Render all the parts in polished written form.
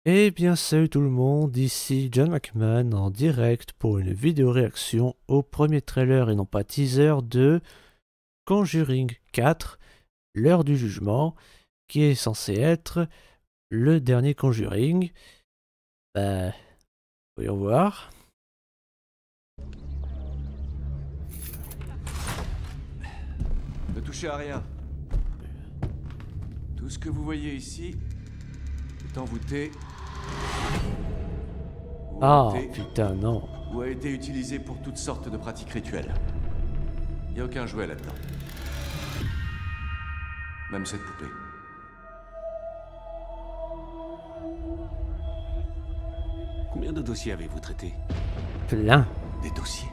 Eh bien salut tout le monde, ici John McMahon en direct pour une vidéo réaction au premier trailer et non pas teaser de Conjuring 4, l'heure du jugement, qui est censé être le dernier Conjuring. Bah, voyons voir. Ne touchez à rien. Tout ce que vous voyez ici est envoûté, ou Ah, hanté, putain, non. ou a été utilisé pour toutes sortes de pratiques rituelles. Il n'y a aucun jouet là-dedans. Même cette poupée. Combien de dossiers avez-vous traité? Plein. Des dossiers?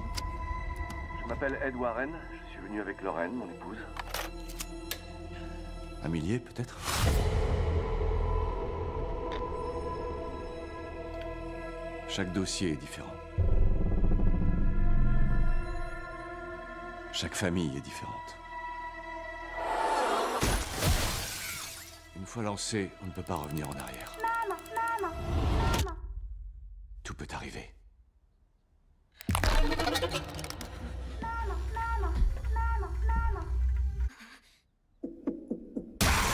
Je m'appelle Ed Warren, je suis venu avec Lorraine, mon épouse. Un millier, peut-être? Chaque dossier est différent. Chaque famille est différente. Une fois lancé, on ne peut pas revenir en arrière. Tout peut arriver.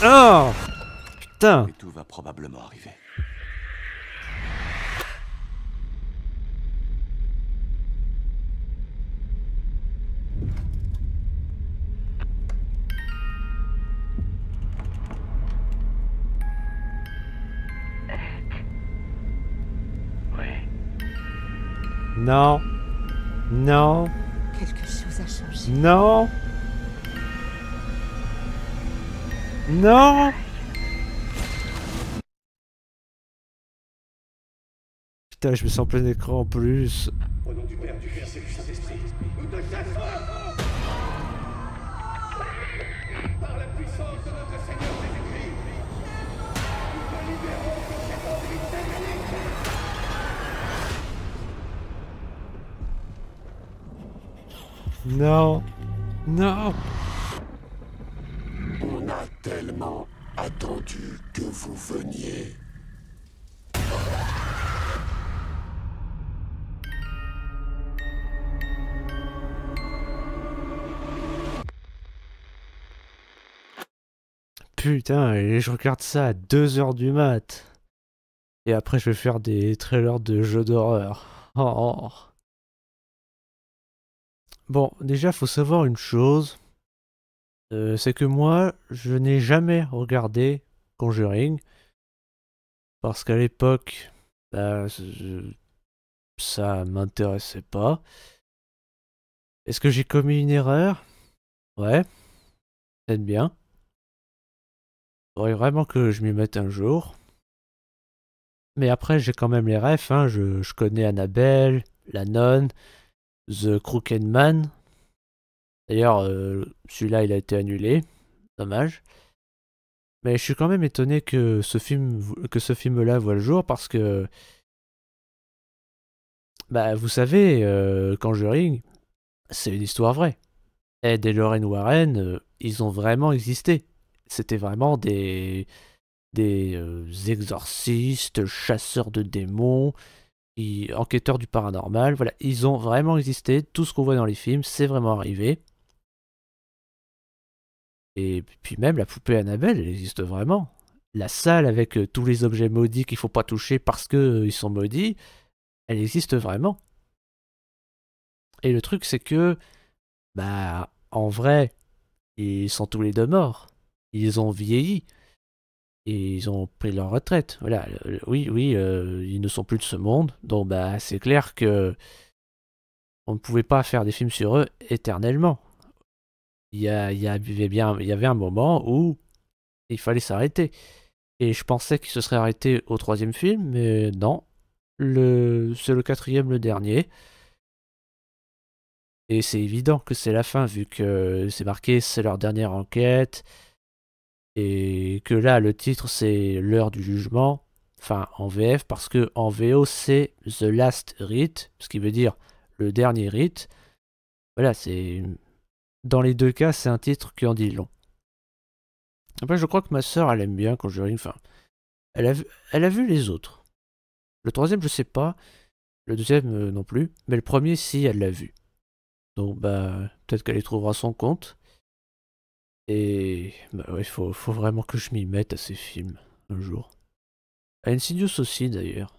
Oh, putain. Et tout va probablement arriver. Oui. Non. Non. Quelque chose a changé. Non. Non. Putain, je me sens en plein écran en plus. Au nom du Père, du Fils et du Saint-Esprit, nous te chassons! Par la puissance de notre Seigneur Jésus-Christ, nous te libérons de cette orbite satanique! Non. Non. On a tellement attendu que vous veniez. Putain, et je regarde ça à 2 h du mat. Et après, je vais faire des trailers de jeux d'horreur. Oh. Bon, déjà, faut savoir une chose. C'est que moi, je n'ai jamais regardé Conjuring. Parce qu'à l'époque, bah, ça m'intéressait pas. Est-ce que j'ai commis une erreur? Ouais, peut-être bien. Faudrait vraiment que je m'y mette un jour. Mais après, j'ai quand même les refs, hein. Je connais Annabelle, la nonne, The Crooked Man. D'ailleurs, celui-là, il a été annulé. Dommage. Mais je suis quand même étonné que ce film-là voit le jour parce que, bah, vous savez, Conjuring, c'est une histoire vraie. Ed et Lorraine Warren, ils ont vraiment existé. C'était vraiment des exorcistes, chasseurs de démons, enquêteurs du paranormal. Voilà, ils ont vraiment existé. Tout ce qu'on voit dans les films, c'est vraiment arrivé. Et puis même la poupée Annabelle, elle existe vraiment. La salle avec tous les objets maudits qu'il faut pas toucher parce que ils sont maudits, elle existe vraiment. Et le truc, c'est que, bah, en vrai, ils sont tous les deux morts. Ils ont vieilli. Et ils ont pris leur retraite. Voilà, oui, ils ne sont plus de ce monde. Donc, bah, c'est clair que on ne pouvait pas faire des films sur eux éternellement. Il y avait un moment où il fallait s'arrêter. Et je pensais qu'il se serait arrêté au troisième film, mais non. C'est le quatrième, le dernier. Et c'est évident que c'est la fin, vu que c'est marqué, c'est leur dernière enquête. Et que là, le titre, c'est l'heure du jugement. Enfin, en VF, parce que en VO, c'est The Last Rite, ce qui veut dire le dernier rite. Voilà, c'est. Dans les deux cas, c'est un titre qui en dit long. Après, je crois que ma sœur, elle aime bien Conjuring. Enfin, elle a vu les autres. Le troisième, je sais pas. Le deuxième, non plus. Mais le premier, si, elle l'a vu. Donc, bah, peut-être qu'elle y trouvera son compte. Et, bah ouais, faut vraiment que je m'y mette à ces films, un jour. À Insidious aussi, d'ailleurs.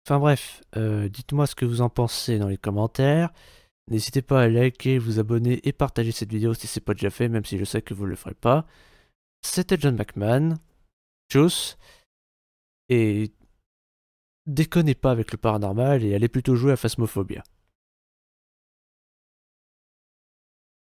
Enfin bref, dites-moi ce que vous en pensez dans les commentaires. N'hésitez pas à liker, vous abonner et partager cette vidéo si c'est pas déjà fait, même si je sais que vous le ferez pas. C'était John McMahon. Tchuss. Et déconnez pas avec le paranormal et allez plutôt jouer à Phasmophobia.